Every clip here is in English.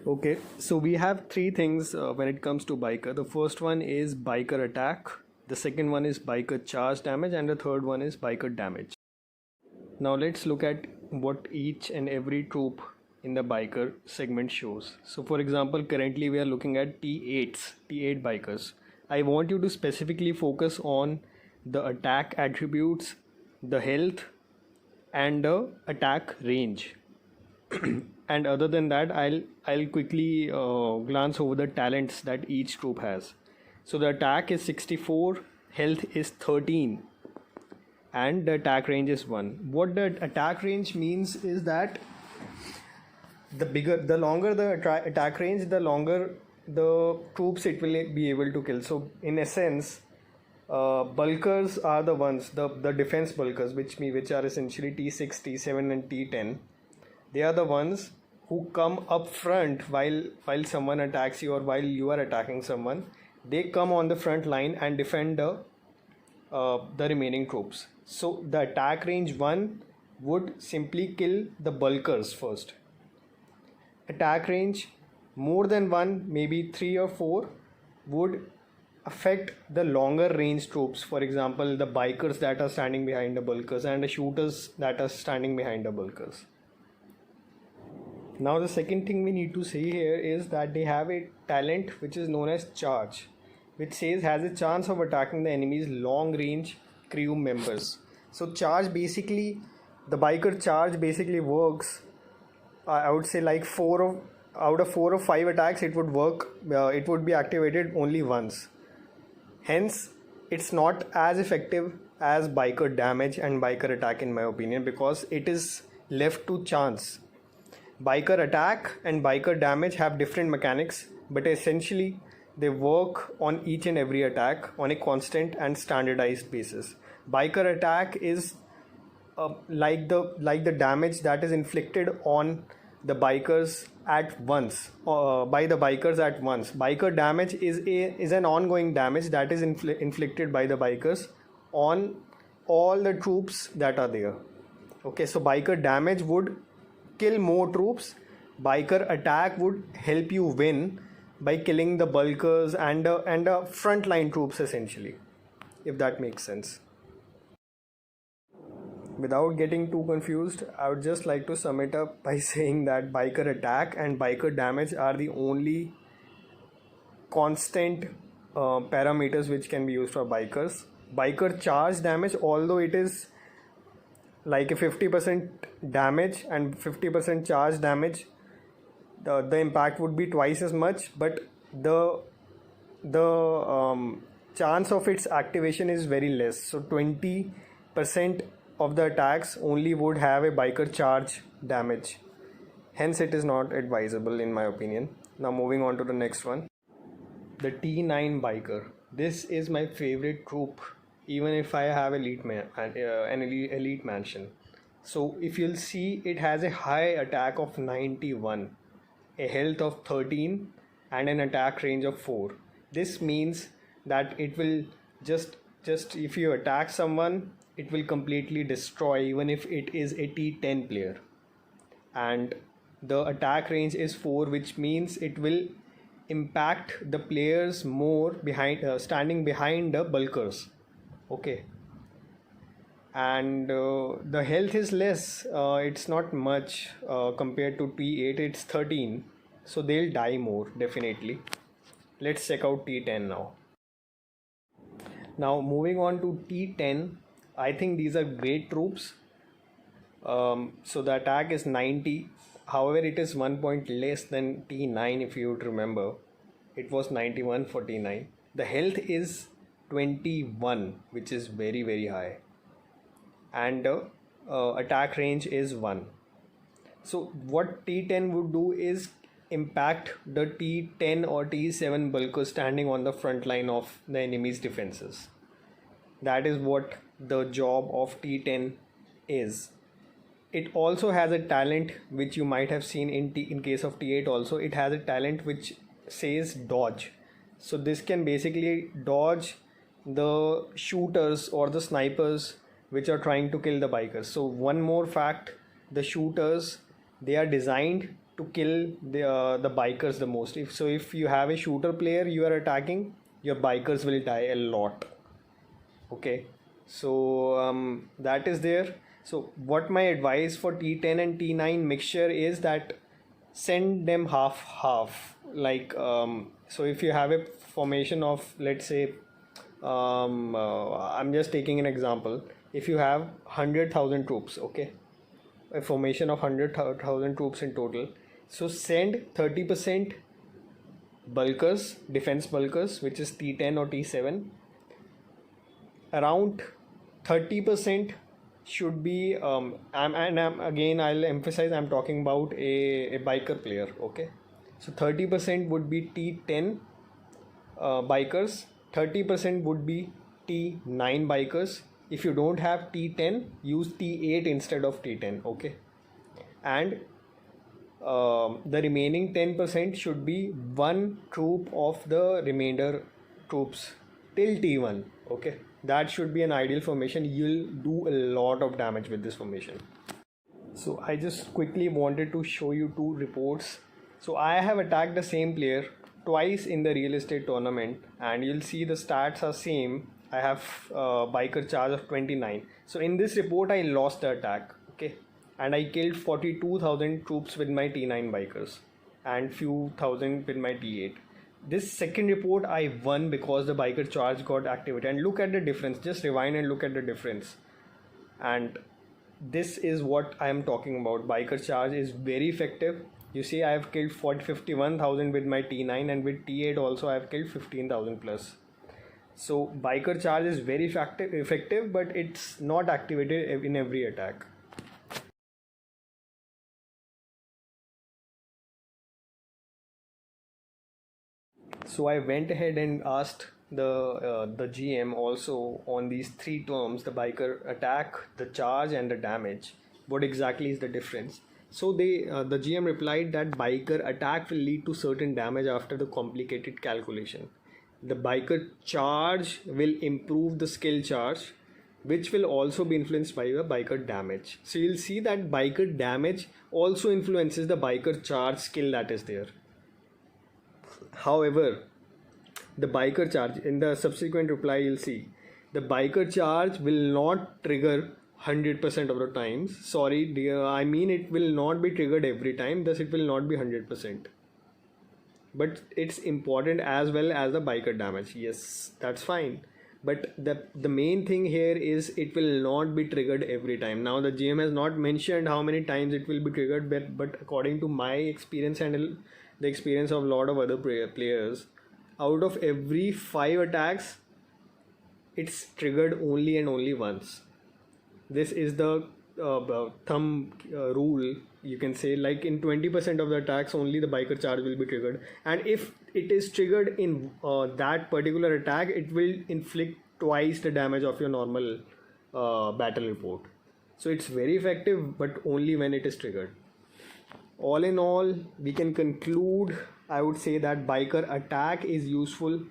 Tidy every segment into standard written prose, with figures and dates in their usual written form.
Okay, so we have three things when it comes to biker. The first one is biker attack, the second one is biker charge damage, and the third one is biker damage. Now let's look at what each and every troop in the biker segment shows. So for example, currently we are looking at T8 bikers. I want you to specifically focus on the attack attributes, the health, and the attack range. And other than that, I'll quickly glance over the talents that each troop has. So the attack is 64, health is 13, and the attack range is 1. What the attack range means is that the longer the attack range, the longer the troops it will be able to kill. So in essence, bulkers are the ones, the defense bulkers, which are essentially T6, T7, and T10. They are the ones who come up front while someone attacks you or while you are attacking someone. They come on the front line and defend the remaining troops. So the attack range 1 would simply kill the bulkers first. Attack range more than 1, maybe 3 or 4, would affect the longer range troops. For example, the bikers that are standing behind the bulkers and the shooters that are standing behind the bulkers. Now the second thing we need to see here is that they have a talent which is known as charge, which says has a chance of attacking the enemy's long range crew members. So charge basically, the biker charge basically works, I would say like out of 4 or 5 attacks it would work, it would be activated only once. Hence it's not as effective as biker damage and biker attack in my opinion, because it is left to chance. Biker attack and biker damage have different mechanics, but essentially they work on each and every attack on a constant and standardized basis. Biker attack is like the damage that is inflicted on the bikers at once, by the bikers at once. Biker damage is an ongoing damage that is inflicted by the bikers on all the troops that are there. Okay, so biker damage would kill more troops. Biker attack would help you win by killing the bulkers and frontline troops essentially, if that makes sense. Without getting too confused, I would just like to sum it up by saying that biker attack and biker damage are the only constant parameters which can be used for bikers. Biker charge damage, although it is like a 50% damage and 50% charge damage, the impact would be twice as much, but the chance of its activation is very less. So 20% of the attacks only would have a biker charge damage. Hence it is not advisable in my opinion. Now moving on to the next one, the T9 biker. This is my favorite troop, even if I have an elite mansion. So if you'll see, it has a high attack of 91, a health of 13, and an attack range of 4. This means that it will just if you attack someone, it will completely destroy, even if it is a T10 player. And the attack range is 4, which means it will impact the players more standing behind the bulkers. Okay, and the health is less, it's not much compared to T8, it's 13, so they'll die more definitely. Let's check out T10 now. Now moving on to T10, I think these are great troops. So the attack is 90, however it is 1 point less than T9. If you would remember, it was 91 for T9. The health is 21, which is very very high, and attack range is 1. So what T10 would do is impact the T10 or T7 bulkers standing on the front line of the enemy's defenses. That is what the job of T10 is. It also has a talent which you might have seen in case of T8 also. It has a talent which says dodge. So this can basically dodge the shooters or the snipers which are trying to kill the bikers. So one more fact, the shooters, they are designed to kill the bikers the most. If you have a shooter player you are attacking, your bikers will die a lot. Okay, so that is there. So what my advice for T10 and T9 mixture is that send them half. Like so if you have a formation of, let's say, I'm just taking an example. If you have 100,000 troops, okay, a formation of 100,000 troops in total, so send 30% bulkers, defense bulkers, which is T10 or T7. Around 30% should be I'll emphasize, I'm talking about a biker player. Okay, so 30% would be T10 bikers, 30% would be T9 bikers. If you don't have T10, use T8 instead of T10. Okay, and the remaining 10% should be one troop of the remainder troops till T1. Okay, that should be an ideal formation. You'll do a lot of damage with this formation. So I just quickly wanted to show you two reports. So I have attacked the same player twice in the real estate tournament, and you'll see the stats are same. I have biker charge of 29. So in this report I lost the attack. Okay, and I killed 42,000 troops with my T9 bikers and few thousand with my T8. This second report I won because the biker charge got activated. And look at the difference. Just rewind and look at the difference. And this is what I am talking about. Biker charge is very effective. You see, I have killed 51,000 with my T9, and with T8 also I have killed 15,000 plus. So biker charge is very effective, but it's not activated in every attack. So I went ahead and asked the GM also on these three terms: the biker attack, the charge, and the damage. What exactly is the difference? So the GM replied that biker attack will lead to certain damage after the complicated calculation. The biker charge will improve the skill charge, which will also be influenced by the biker damage. So you'll see that biker damage also influences the biker charge skill that is there. However, the biker charge, in the subsequent reply you'll see, the biker charge will not trigger 100% of the times. Sorry dear, I mean it will not be triggered every time, thus it will not be 100%. But it's important as well as the biker damage. Yes, that's fine. But the main thing here is it will not be triggered every time. Now the GM has not mentioned how many times it will be triggered, but according to my experience and the experience of a lot of other players, out of every 5 attacks, it's triggered only and only once. This is the thumb rule, you can say. Like in 20% of the attacks only the biker charge will be triggered, and if it is triggered in that particular attack, it will inflict twice the damage of your normal battle report. So it's very effective, but only when it is triggered. All in all, we can conclude, I would say, that biker attack is useful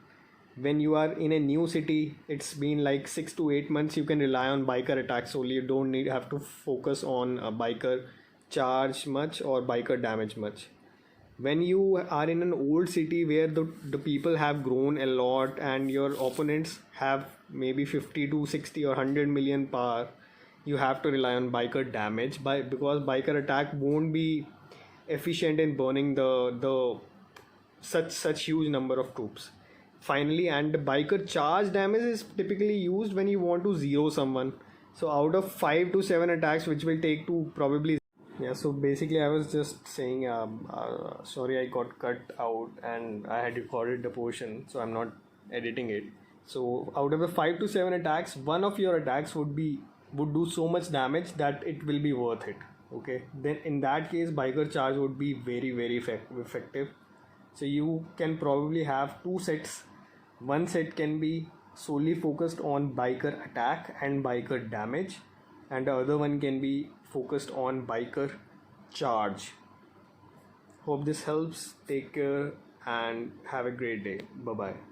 when you are in a new city. It's been like 6 to 8 months, you can rely on biker attacks only. You don't have to focus on biker charge much or biker damage much. When you are in an old city where the people have grown a lot and your opponents have maybe 50 to 60 or 100 million power, you have to rely on biker damage because biker attack won't be efficient in burning the such huge number of troops. Finally, and the biker charge damage is typically used when you want to zero someone. So out of 5 to 7 attacks, which will take to probably, yeah, so basically I was just saying, sorry, I got cut out and I had recorded the portion, so I'm not editing it. So out of the 5 to 7 attacks, one of your attacks would do so much damage that it will be worth it. Okay, then in that case biker charge would be very effective. So you can probably have 2 sets. One set can be solely focused on biker attack and biker damage, and the other one can be focused on biker charge. Hope this helps. Take care and have a great day. Bye bye.